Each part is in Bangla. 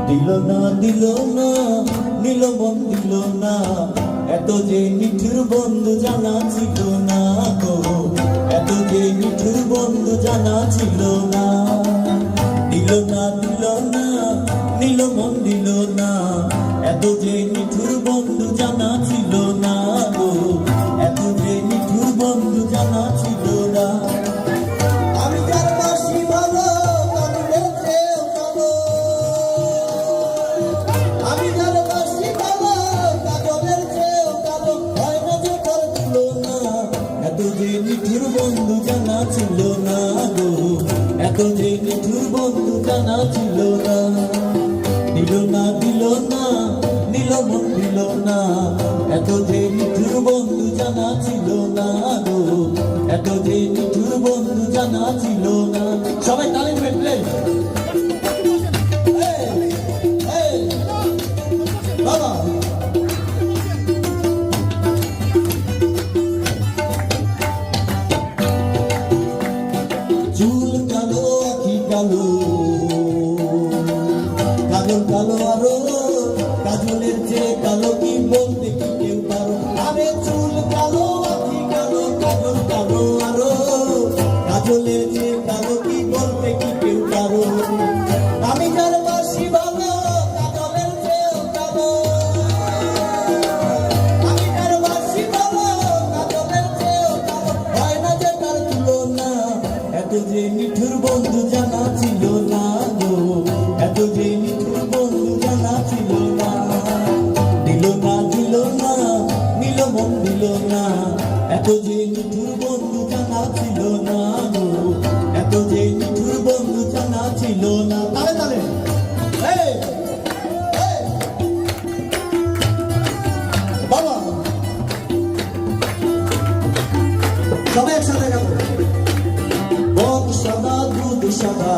দিল না নীল মন দিল না, এত যে নিঠুর বন্ধু জানা ছিল না গো, এত যে নিঠুর বন্ধু জানা ছিল না। দিল না নীল মন দিল না, এত যে নিঠুর বন্ধু জানা ছিল না গো, এত যে নিঠুর বন্ধু জানা ছিল না। আমি যার বাসি ভালো কাজলের চেয়েও ভালো, আমি যার বাসি ভালো কাজলের চেয়েও ভালো, হয় না যে তার তুলনা, এত যে নিঠুর বন্ধু জানা ছিল না গো, এত যে নিঠুর বন্ধু জানা ছিল না। দিল না নীল মন দিল না, এত যে নিঠুর বন্ধু জানা ছিল না গো, এত যে নিঠুর বন্ধু জানা ছিল না। সবাই তালি পেটলে বাবা। চুল কালো আঁখি কালো, কাজল কালো আরো, কাজলের চেয়ে কালো কি বলতে কি কেউ পারো। আরে চুল কালো আঁখি কালো, কাজল কালো আরো, কাজলের চেয়ে কালো কি বলতে কি কেউ পারো। আমি যার বাসি ভালো কাজলের চেয়েও কালো, আমি যার বাসি ভালো কাজলের চেয়েও কালো, হয় না যে তার তুলনা, এত যে নিঠুর বন্ধু জানা ছিল না গো, এত যে নিঠুর বন্ধু জানা ছিল না। দিল না নীল মন দিল না, এত যে নিঠুর বন্ধু জানা ছিল না গো, এত যে নিঠুর বন্ধু জানা ছিল না। তালে তালে বাবা সবাই একসাথে গাবো। বক সাদা দুধ সাদা,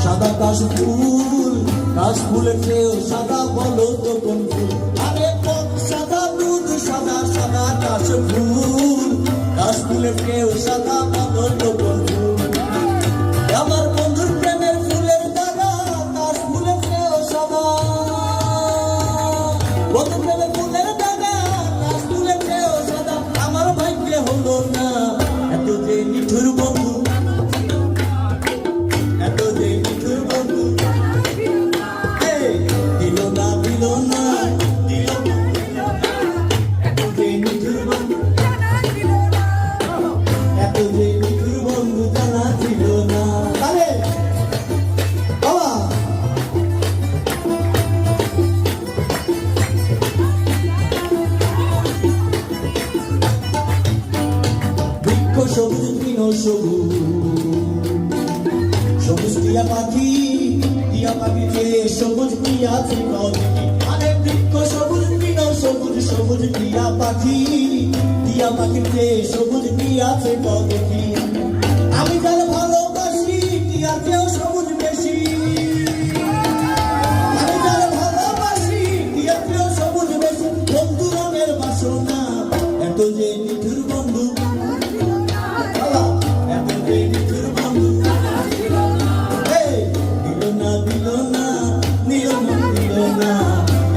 সাদা কাশফুল, কাশফুলের চেয়েও সাদা বলো তো কোন ফুল। আরে বক সাদা দুধ সাদা, সাদা কাশফুল, কাশফুলের চেয়েও সাদা বলো তো কোন ফুল। আমার বন্ধুর প্রেমের ফুলের দাগা, কাশফুলের চেয়েও সাদা, বন্ধুর প্রেমের ফুলের দাগা, কাশফুলের চেয়েও সাদা, আমার ভাগ্যে হলো না, এত যে নিঠুর বন্ধু, এত যে নিঠুর বন্ধু। দিল না এত যে নিঠুর বন্ধু, এত যে নিঠুর বন্ধু জানা ছিল না। তাহলে বাবা বৃক্ষ সবুজ তৃণ সবুজ, সবুজ টিয়া পাখি, টিয়া পাখি যে সবুজ টিয়া ছিল দেখি। আরে বৃক্ষ সবুজ তৃণ সবুজ, সবুজ টিয়া পাখি, টিয়া পাখি যে সবুজ টিয়া ছিল দেখি। আমি যার ভালোবাসি টিয়া চেয়েও সবুজ বেশি, আমি যার ভালোবাসি টিয়া চেয়েও সবুজ বেশি। বন্ধু রঙের বাসনা, এত যে নিঠুর বন্ধু, এত যে নিঠুর বন্ধু। দিল না নীল মন দিল না,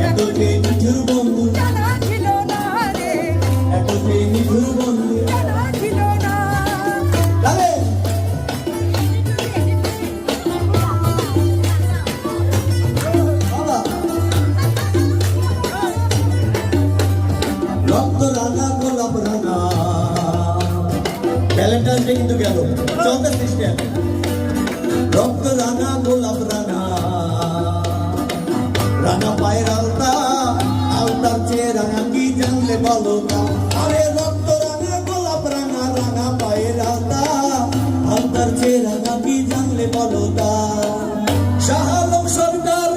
এত যে নিঠুর বন্ধু, এত যে নিঠুর বন্ধু। রক্ত রাঙা গোলাপ রাঙা, ভ্যালেন্টাইন ডে কিন্তু গেল, চলতে সিস্টেম। রক্ত রাঙা গোলাপ রাঙা, রাঙা পায়ের আলতা, আলতার চেয়ে রাঙা কি জানলে বলো না। আরে রক্ত রাঙা গোলাপ রাঙা, রাঙা পায়ের আলতা, আলতার চেয়ে রাঙা কি জানলে বলো না। শাহ আলম সরকার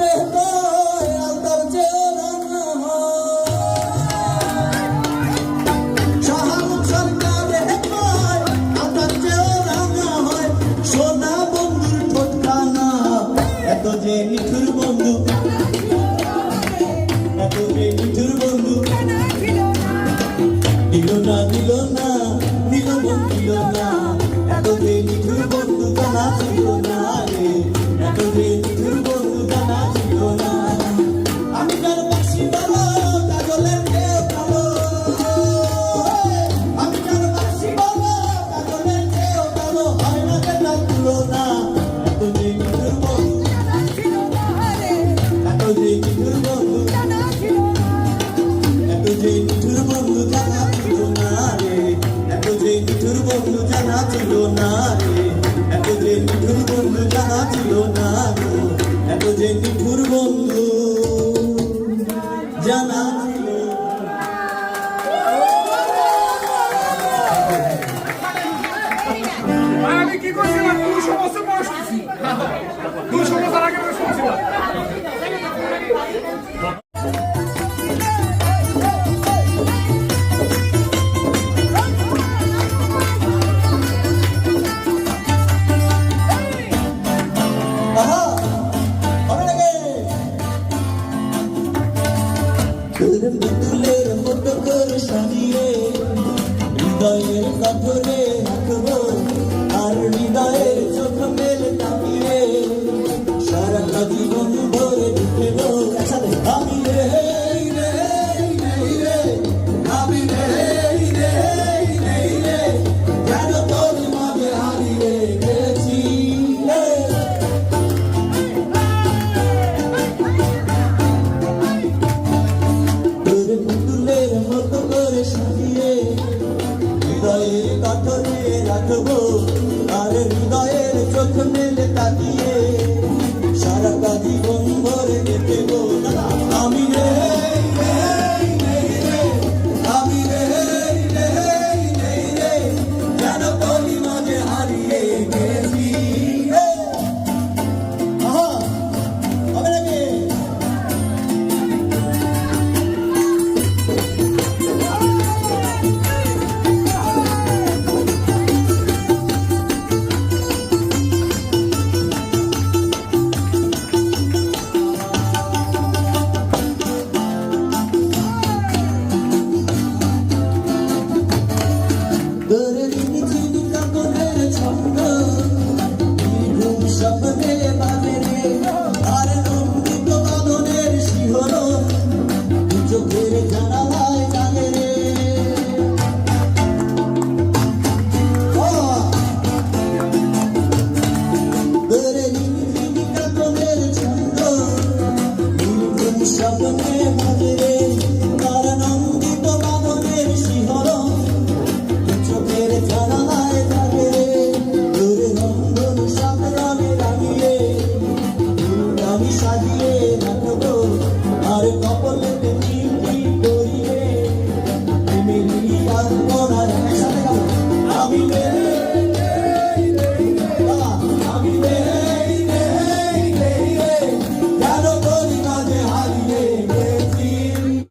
আলতার চেয়ে রাঙা হয়, শাহ আলম সরকার আলতার চেয়ে রাঙা হয়। সোনা বন্ধুর ঠোঁটখানা, এত যে নিঠুর বন্ধু, এত যে নিঠুর বন্ধু। দিল না নীল মন দিল না, এত যে নিঠুর বন্ধু জানা ছিল না রে, এত যে নিঠুর নিঠুর বন্ধু এত যে নিঠুর বন্ধু এত যে নিঠুর বন্ধু জানা ছিল না রে এত যে নিঠুর বন্ধু জানা ছিল না রে এত যে নিঠুর বন্ধু জানা ছিল না গো এত যে নিঠুর বন্ধু জানা ছিল আমি কি করছিলাম 200 বছর বয়স হয়েছি 200 বছর আগে বয়স হয়েছিলাম আহা হবে নাকি তোর বিতুলের মতো করে সাজিয়ে হৃদয়ের কাঠরে রাখবো আর হৃদয়ের চোখ মেলে তাকিয়ে সারাটা জীবন ধরে ঢুকেব একসাথে আমি রে রে নেই রে আমি রে রে নেই রে যেন তোর মাঝে হারিয়ে গেছি রে তোর পুতুলের মতো করে সাজিয়ে হৃদয়ের কাঠরে রাখবো আর হৃদয়ের চোখ মেলে তাকিয়ে সারাটা জীবন ভরে দেখবো আমি রে রে, নেই রে, আমি রে রে, নেই রে, যেন তোরই মাঝে হারিয়ে গেছি রে। আহা, হবে নাকি? তোরে রিনি ঝিনি কাকনের ছন্দ নির্ঘুম স্বপ্নে বাজে রে আর নন্দিত বাঁধনের শিহরণ দু চোখের জানালায় জাগে রে তোরে রিনি ঝিনি কাকনের ছন্দ নির্ঘুম স্বপ্নে বাজে রে আর নন্দিত বাঁধনের শিহরণ চোখের জানালায় থাকে তোর রন্ধন সাত রঙে রাঙিয়ে আমি সাজিয়ে রাখবো আর কপালেতে টিপি করিয়ে প্রেমেরই আর করার একসাথে গাবো আমি